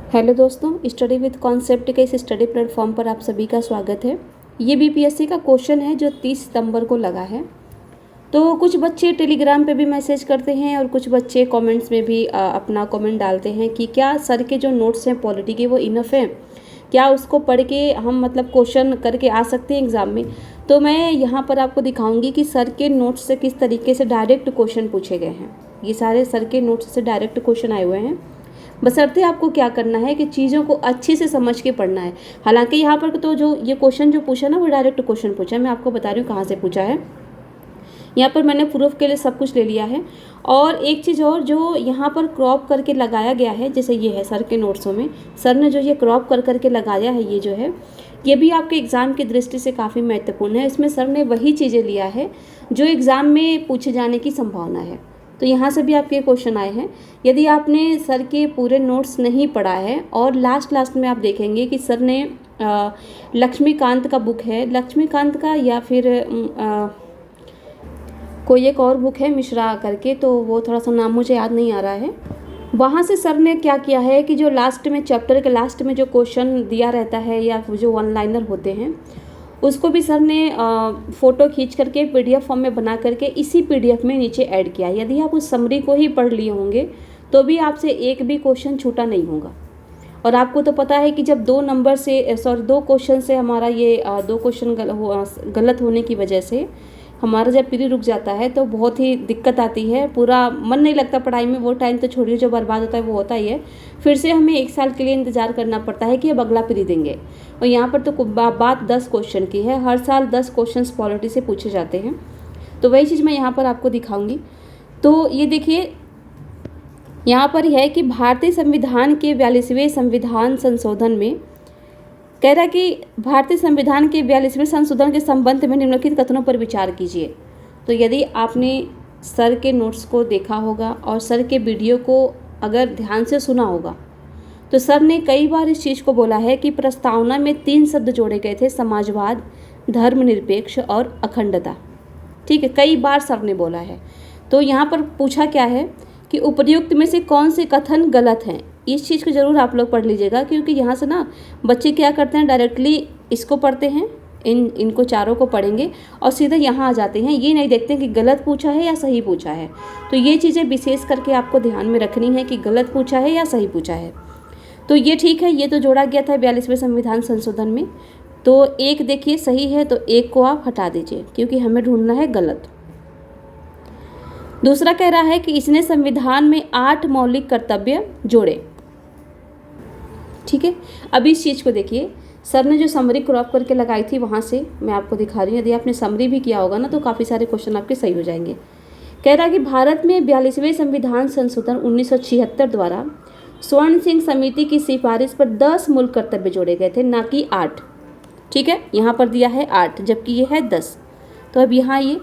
Hello दोस्तों, study with concept के इस स्टडी प्लेटफॉर्म पर आप सभी का स्वागत है। ये बीपीएससी का क्वेश्चन है जो 30 सितंबर को लगा है। तो कुछ बच्चे टेलीग्राम पे भी मैसेज करते हैं और कुछ बच्चे कमेंट्स में भी अपना कमेंट डालते हैं कि क्या सर के जो नोट्स हैं पॉलिटी के वो इनफ हैं, क्या उसको पढ़ के हम मतलब क्वेश्चन करके आ सकते हैं एग्ज़ाम में। तो मैं यहाँ पर आपको दिखाऊँगी कि सर के नोट्स से किस तरीके से डायरेक्ट क्वेश्चन पूछे गए हैं। ये सारे सर के नोट्स से डायरेक्ट क्वेश्चन आए हुए हैं। बशर्ते आपको क्या करना है कि चीज़ों को अच्छे से समझ के पढ़ना है। हालांकि यहाँ पर तो जो ये क्वेश्चन जो पूछा ना वो डायरेक्ट क्वेश्चन पूछा है। मैं आपको बता रही हूँ कहाँ से पूछा है। यहाँ पर मैंने प्रूफ के लिए सब कुछ ले लिया है। और एक चीज़ और जो यहाँ पर क्रॉप करके लगाया गया है, जैसे ये है सर के नोट्सों में सर ने जो ये क्रॉप कर करके लगाया है, ये जो है ये भी आपके एग्ज़ाम की दृष्टि से काफ़ी महत्वपूर्ण है। इसमें सर ने वही चीज़ें लिया है जो एग्ज़ाम में पूछे जाने की संभावना है। तो यहाँ से भी आपके क्वेश्चन आए हैं। यदि आपने सर के पूरे नोट्स नहीं पढ़ा है और लास्ट में आप देखेंगे कि सर ने लक्ष्मीकांत का बुक है, लक्ष्मीकांत का या फिर कोई एक और बुक है मिश्रा करके, तो वो थोड़ा सा नाम मुझे याद नहीं आ रहा है। वहाँ से सर ने क्या किया है कि जो लास्ट में चैप्टर के लास्ट में जो क्वेश्चन दिया रहता है या जो वन लाइनर होते हैं उसको भी सर ने फ़ोटो खींच करके पीडीएफ फॉर्म में बना करके इसी पीडीएफ में नीचे ऐड किया। यदि आप उस समरी को ही पढ़ लिए होंगे तो भी आपसे एक भी क्वेश्चन छूटा नहीं होगा। और आपको तो पता है कि जब दो क्वेश्चन से हमारा ये दो क्वेश्चन गलत होने की वजह से हमारा जब पीरियड रुक जाता है तो बहुत ही दिक्कत आती है, पूरा मन नहीं लगता पढ़ाई में। वो टाइम तो छोड़िए, जो बर्बाद होता है वो होता ही है। फिर से हमें 1 साल के लिए इंतज़ार करना पड़ता है कि अब अगला पीरियड देंगे। और यहाँ पर तो बात 10 क्वेश्चन की है। हर साल 10 क्वेश्चन पॉलिटी से पूछे जाते हैं। तो वही चीज़ मैं यहाँ पर आपको दिखाऊँगी। तो ये देखिए, यहाँ पर है कि भारतीय संविधान के 42वें संविधान संशोधन में कह रहा है कि भारतीय संविधान के 42वें संशोधन के संबंध में निम्नलिखित कथनों पर विचार कीजिए। तो यदि आपने सर के नोट्स को देखा होगा और सर के वीडियो को अगर ध्यान से सुना होगा तो सर ने कई बार इस चीज़ को बोला है कि प्रस्तावना में 3 शब्द जोड़े गए थे, समाजवाद, धर्मनिरपेक्ष और अखंडता। ठीक है, कई बार सर ने बोला है। तो यहाँ पर पूछा क्या है कि उपर्युक्त में से कौन से कथन गलत हैं। इस चीज़ को ज़रूर आप लोग पढ़ लीजिएगा, क्योंकि यहाँ से ना बच्चे क्या करते हैं, डायरेक्टली इसको पढ़ते हैं, इनको चारों को पढ़ेंगे और सीधे यहाँ आ जाते हैं। ये नहीं देखते कि गलत पूछा है या सही पूछा है। तो ये चीज़ें विशेष करके आपको ध्यान में रखनी है कि गलत पूछा है या सही पूछा है। तो ये ठीक है, ये तो जोड़ा गया था 42वें संविधान संशोधन में। तो एक देखिए सही है, तो एक को आप हटा दीजिए क्योंकि हमें ढूंढना है गलत। दूसरा कह रहा है कि इसने संविधान में 8 मौलिक कर्तव्य जोड़े। ठीक है, अब इस चीज़ को देखिए, सर ने जो समरी क्रॉप करके लगाई थी वहाँ से मैं आपको दिखा रही हूँ। यदि आपने समरी भी किया होगा ना तो काफ़ी सारे क्वेश्चन आपके सही हो जाएंगे। कह रहा है कि भारत में 42वें संविधान संशोधन 1976 द्वारा स्वर्ण सिंह समिति की सिफारिश पर 10 मूल कर्तव्य जोड़े गए थे, ना कि 8। ठीक है, यहाँ पर दिया है 8 जबकि ये है 10। तो अब यहाँ ये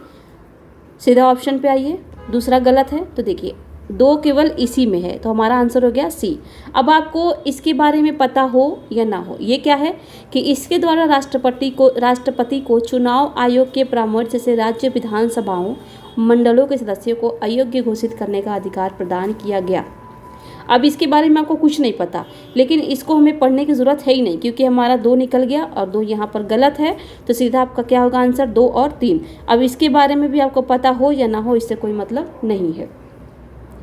सीधा ऑप्शन पे आइए, दूसरा गलत है। तो देखिए 2 केवल इसी में है, तो हमारा आंसर हो गया सी। अब आपको इसके बारे में पता हो या ना हो, ये क्या है कि इसके द्वारा राष्ट्रपति को चुनाव आयोग के परामर्श से राज्य विधानसभाओं मंडलों के सदस्यों को अयोग्य घोषित करने का अधिकार प्रदान किया गया। अब इसके बारे में आपको कुछ नहीं पता, लेकिन इसको हमें पढ़ने की ज़रूरत है ही नहीं क्योंकि हमारा 2 निकल गया और 2 यहाँ पर गलत है। तो सीधा आपका क्या होगा आंसर 2 और 3। अब इसके बारे में भी आपको पता हो या ना हो, इससे कोई मतलब नहीं है।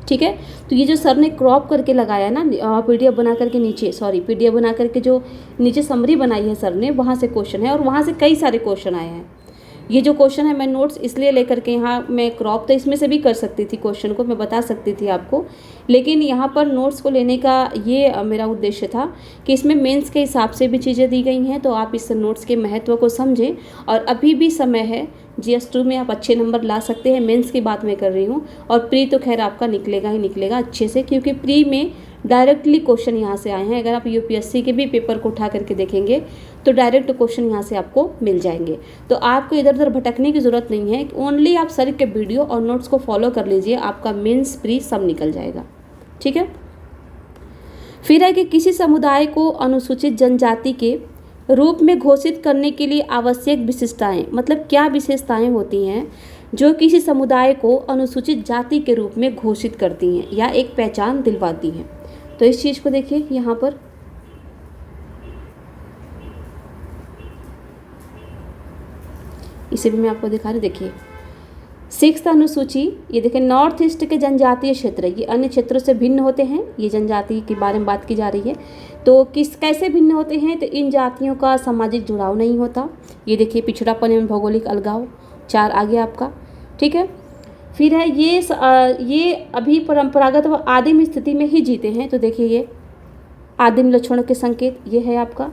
ठीक है, तो ये जो सर ने क्रॉप करके लगाया ना पीडीएफ बना करके पीडीएफ बना करके जो नीचे समरी बनाई है सर ने, वहाँ से क्वेश्चन है और वहाँ से कई सारे क्वेश्चन आए हैं। ये जो क्वेश्चन है मैं नोट्स इसलिए लेकर के यहाँ मैं क्रॉप तो इसमें से भी कर सकती थी, क्वेश्चन को मैं बता सकती थी आपको, लेकिन यहाँ पर नोट्स को लेने का ये मेरा उद्देश्य था कि इसमें मेंस के हिसाब से भी चीज़ें दी गई हैं, तो आप इस नोट्स के महत्व को समझें। और अभी भी समय है, GS2 में आप अच्छे नंबर ला सकते हैं। मेंस की बात मैं कर रही हूँ, और प्री तो खैर आपका निकलेगा ही निकलेगा अच्छे से, क्योंकि प्री में डायरेक्टली क्वेश्चन यहाँ से आए हैं। अगर आप यूपीएससी के भी पेपर को उठा करके देखेंगे तो डायरेक्ट क्वेश्चन यहाँ से आपको मिल जाएंगे। तो आपको इधर उधर भटकने की ज़रूरत नहीं है, ओनली आप सर के वीडियो और नोट्स को फॉलो कर लीजिए, आपका मेंस प्री सब निकल जाएगा। ठीक है, फिर है कि किसी समुदाय को अनुसूचित जनजाति के रूप में घोषित करने के लिए आवश्यक विशेषताएं, मतलब क्या विशेषताएं होती हैं जो किसी समुदाय को अनुसूचित जाति के रूप में घोषित करती हैं या एक पहचान दिलवाती हैं। तो इस चीज़ को देखिए, यहाँ पर इसे भी मैं आपको दिखा रही हूँ। देखिए 6th अनुसूची, ये देखिए नॉर्थ ईस्ट के जनजातीय क्षेत्र, ये अन्य क्षेत्रों से भिन्न होते हैं। ये जनजाति के बारे में बात की जा रही है। तो कैसे भिन्न होते हैं? तो इन जातियों का सामाजिक जुड़ाव नहीं होता। ये देखिए पिछड़ापन एवं भौगोलिक अलगाव, 4 आ गया आपका। ठीक है, फिर है ये अभी परंपरागत व आदिम स्थिति में ही जीते हैं। तो देखिए ये आदिम लक्षणों के संकेत, ये है आपका।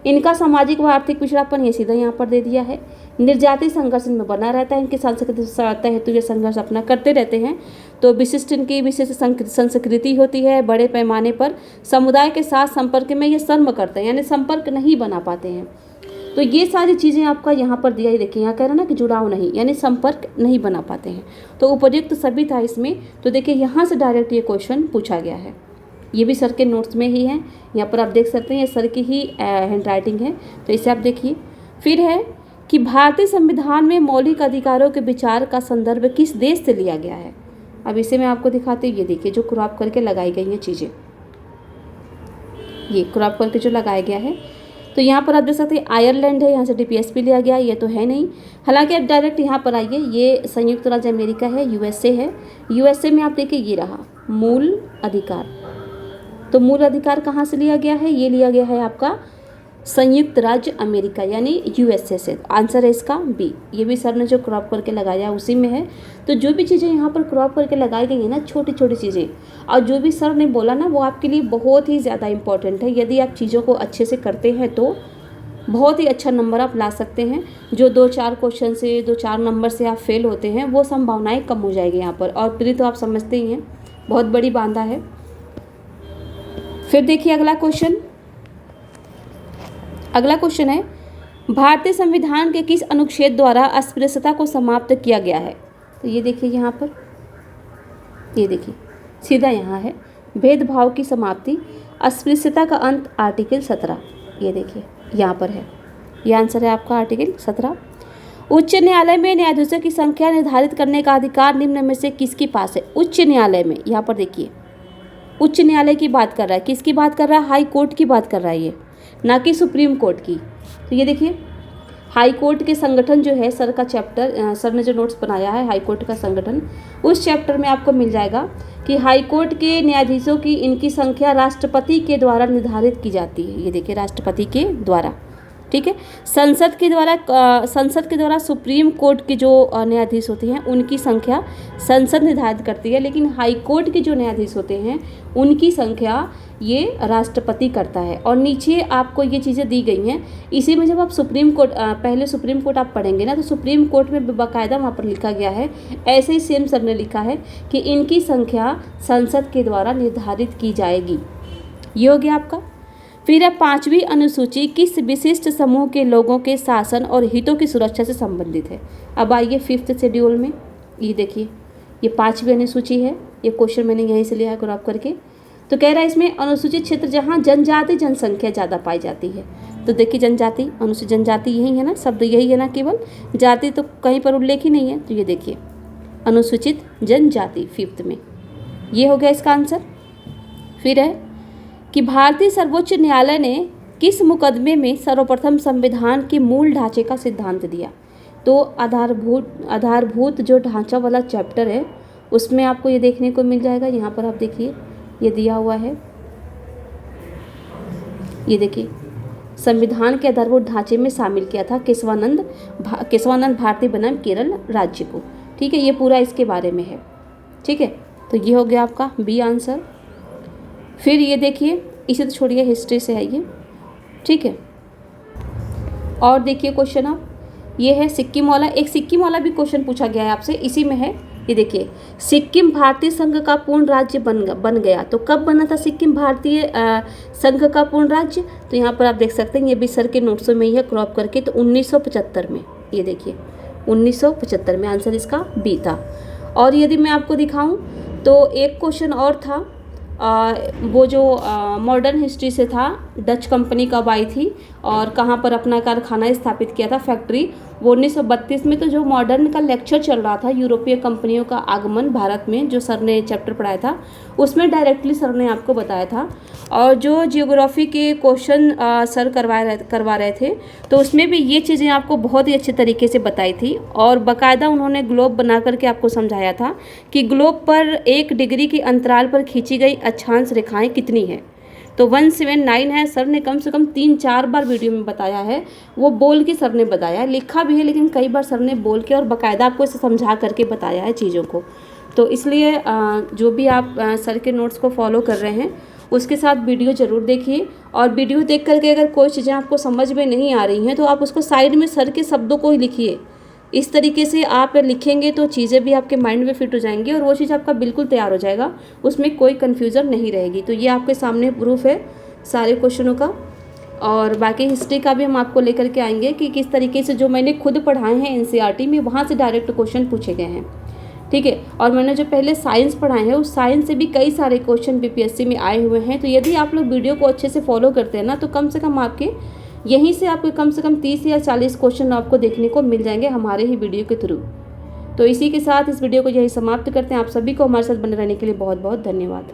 इनका सामाजिक व आर्थिक पिछड़ापन ये सीधा यहाँ पर दे दिया है। निर्जाति संघर्ष में बना रहता है, इनकी सांस्कृतिक सहायता हेतु ये संघर्ष अपना करते रहते हैं। तो इनकी विशिष्ट संस्कृति होती है। बड़े पैमाने पर समुदाय के साथ संपर्क में ये शर्म करते हैं, यानी संपर्क नहीं बना पाते हैं। तो ये सारी चीज़ें आपका यहाँ पर दिया ही। देखिए यहाँ कह रहा ना कि जुड़ाव नहीं, यानी संपर्क नहीं बना पाते हैं। तो उपयुक्त सभी था इसमें। तो देखिए यहाँ से डायरेक्ट ये क्वेश्चन पूछा गया है। ये भी सर के नोट्स में ही है, यहाँ पर आप देख सकते हैं, ये सर की ही हैंड राइटिंग है। तो इसे आप देखिए। फिर है कि भारतीय संविधान में मौलिक अधिकारों के विचार का संदर्भ किस देश से लिया गया है? अब इसे मैं आपको दिखाती हूँ। ये देखिए जो क्रॉप करके लगाई गई हैं चीज़ें, ये क्रॉप करके जो लगाया गया है। तो यहाँ पर आप देख सकते हैं आयरलैंड है, यहाँ से DPSP लिया गया, ये तो है नहीं। हालांकि अब डायरेक्ट यहाँ पर आइए, ये संयुक्त राज्य अमेरिका है, USA है। USA में आप देखिए ये रहा मूल अधिकार। तो मूल अधिकार कहाँ से लिया गया है? ये लिया गया है आपका संयुक्त राज्य अमेरिका यानी USA से। आंसर है इसका B। ये भी सर ने जो क्रॉप करके लगाया उसी में है। तो जो भी चीज़ें यहाँ पर क्रॉप करके लगाई गई हैं ना, छोटी छोटी चीज़ें, और जो भी सर ने बोला ना, वो आपके लिए बहुत ही ज़्यादा इम्पॉर्टेंट है। यदि आप चीज़ों को अच्छे से करते हैं तो बहुत ही अच्छा नंबर आप ला सकते हैं। जो 2-4 क्वेश्चन से 2-4 नंबर से आप फेल होते हैं, वो संभावनाएँ कम हो जाएगी यहाँ पर। और प्री तो आप समझते ही हैं, बहुत बड़ी बांधा है। फिर देखिए अगला क्वेश्चन है, भारतीय संविधान के किस अनुच्छेद द्वारा अस्पृश्यता को समाप्त किया गया है? तो ये देखिए यहाँ पर, ये देखिए सीधा यहाँ है भेदभाव की समाप्ति, अस्पृश्यता का अंत, आर्टिकल 17। ये देखिए यहाँ पर है, ये आंसर है आपका आर्टिकल 17। उच्च न्यायालय में न्यायाधीशों की संख्या निर्धारित करने का अधिकार निम्न में से किसके पास है? उच्च न्यायालय में, यहाँ पर देखिए उच्च न्यायालय की बात कर रहा है। किसकी बात कर रहा है? हाई कोर्ट की बात कर रहा है ये, ना कि सुप्रीम कोर्ट की। तो ये देखिए हाई कोर्ट के संगठन जो है, सर का चैप्टर, सर ने जो नोट्स बनाया है हाई कोर्ट का संगठन, उस चैप्टर में आपको मिल जाएगा कि हाई कोर्ट के न्यायाधीशों की इनकी संख्या राष्ट्रपति के द्वारा निर्धारित की जाती है। ये देखिए राष्ट्रपति के द्वारा, ठीक है। संसद के द्वारा सुप्रीम कोर्ट के जो न्यायाधीश होते हैं उनकी संख्या संसद निर्धारित करती है, लेकिन हाई कोर्ट के जो न्यायाधीश होते हैं उनकी संख्या ये राष्ट्रपति करता है। और नीचे आपको ये चीज़ें दी गई हैं। इसी में जब आप सुप्रीम कोर्ट, पहले सुप्रीम कोर्ट आप पढ़ेंगे ना, तो सुप्रीम कोर्ट में बाकायदा वहाँ पर लिखा गया है, ऐसे ही सेम सर ने लिखा है कि इनकी संख्या संसद के द्वारा निर्धारित की जाएगी। ये हो गया आपका। फिर है 5वीं अनुसूची किस विशिष्ट समूह के लोगों के शासन और हितों की सुरक्षा से संबंधित है? अब आइए 5th शेड्यूल में, ये देखिए ये 5वीं अनुसूची है। ये क्वेश्चन मैंने यहीं से लिया है क्रॉप करके। तो कह रहा है इसमें अनुसूचित क्षेत्र जहाँ जनजाति जनसंख्या ज़्यादा पाई जाती है। तो देखिए जनजाति, अनुसूचित जनजाति यही है ना, शब्द यही है ना, केवल जाति तो कहीं पर उल्लेख ही नहीं है। तो ये देखिए अनुसूचित जनजाति 5th में, ये हो गया इसका आंसर। फिर है कि भारतीय सर्वोच्च न्यायालय ने किस मुकदमे में सर्वप्रथम संविधान के मूल ढांचे का सिद्धांत दिया? तो आधारभूत जो ढांचा वाला चैप्टर है उसमें आपको ये देखने को मिल जाएगा। यहाँ पर आप देखिए ये दिया हुआ है, ये देखिए संविधान के आधारभूत ढांचे में शामिल किया था केशवानंद भारती बनाम केरल राज्य को। ठीक है, ये पूरा इसके बारे में है। ठीक है, तो ये हो गया आपका B आंसर। फिर ये देखिए, इसे तो छोड़िए, हिस्ट्री से है ये। ठीक है, और देखिए क्वेश्चन आप, ये है सिक्किम वाला। एक सिक्किम वाला भी क्वेश्चन पूछा गया है आपसे, इसी में है। ये देखिए सिक्किम भारतीय संघ का पूर्ण राज्य बन गया। तो कब बना था सिक्किम भारतीय संघ का पूर्ण राज्य? तो यहाँ पर आप देख सकते हैं, ये भी सर के नोट्सों में ही है क्रॉप करके। तो 1975 में, ये देखिए 1975 में आंसर इसका B था। और यदि मैं आपको दिखाऊं तो एक क्वेश्चन और था, वो जो मॉडर्न हिस्ट्री से था, डच कंपनी कब आई थी और कहाँ पर अपना कारखाना स्थापित किया था, फैक्ट्री, वो 1932 में। तो जो मॉडर्न का लेक्चर चल रहा था, यूरोपीय कंपनियों का आगमन भारत में, जो सर ने चैप्टर पढ़ाया था उसमें डायरेक्टली सर ने आपको बताया था। और जो जियोग्राफी के क्वेश्चन सर करवा रहे थे, तो उसमें भी ये चीज़ें आपको बहुत ही अच्छे तरीके से बताई थी। और बाकायदा उन्होंने ग्लोब बना करके आपको समझाया था कि ग्लोब पर 1 डिग्री के अंतराल पर खींची गई अक्षांश रेखाएं कितनी हैं। तो 179 है। सर ने कम से कम 3-4 बार वीडियो में बताया है, वो बोल के सर ने बताया, लिखा भी है लेकिन कई बार सर ने बोल के और बाकायदा आपको इसे समझा करके बताया है चीज़ों को। तो इसलिए जो भी आप सर के नोट्स को फॉलो कर रहे हैं उसके साथ वीडियो ज़रूर देखिए। और वीडियो देख करके अगर कोई चीज़ें आपको समझ में नहीं आ रही हैं तो आप उसको साइड में सर के शब्दों को ही लिखिए। इस तरीके से आप लिखेंगे तो चीज़ें भी आपके माइंड में फिट हो जाएंगी और वो चीज़ आपका बिल्कुल तैयार हो जाएगा, उसमें कोई कन्फ्यूज़न नहीं रहेगी। तो ये आपके सामने प्रूफ है सारे क्वेश्चनों का। और बाकी हिस्ट्री का भी हम आपको लेकर के आएंगे कि किस तरीके से जो मैंने खुद पढ़ाए हैं एनसीईआरटी में, वहाँ से डायरेक्ट क्वेश्चन पूछे गए हैं, ठीक है। और मैंने जो पहले साइंस पढ़ाए हैं उस साइंस से भी कई सारे क्वेश्चन बीपीएससी में आए हुए हैं। तो यदि आप लोग वीडियो को अच्छे से फॉलो करते हैं ना, तो कम से कम आपके यहीं से आपके कम से कम 30 या 40 क्वेश्चन आपको देखने को मिल जाएंगे हमारे ही वीडियो के थ्रू। तो इसी के साथ इस वीडियो को यही समाप्त करते हैं। आप सभी को हमारे साथ बने रहने के लिए बहुत बहुत धन्यवाद।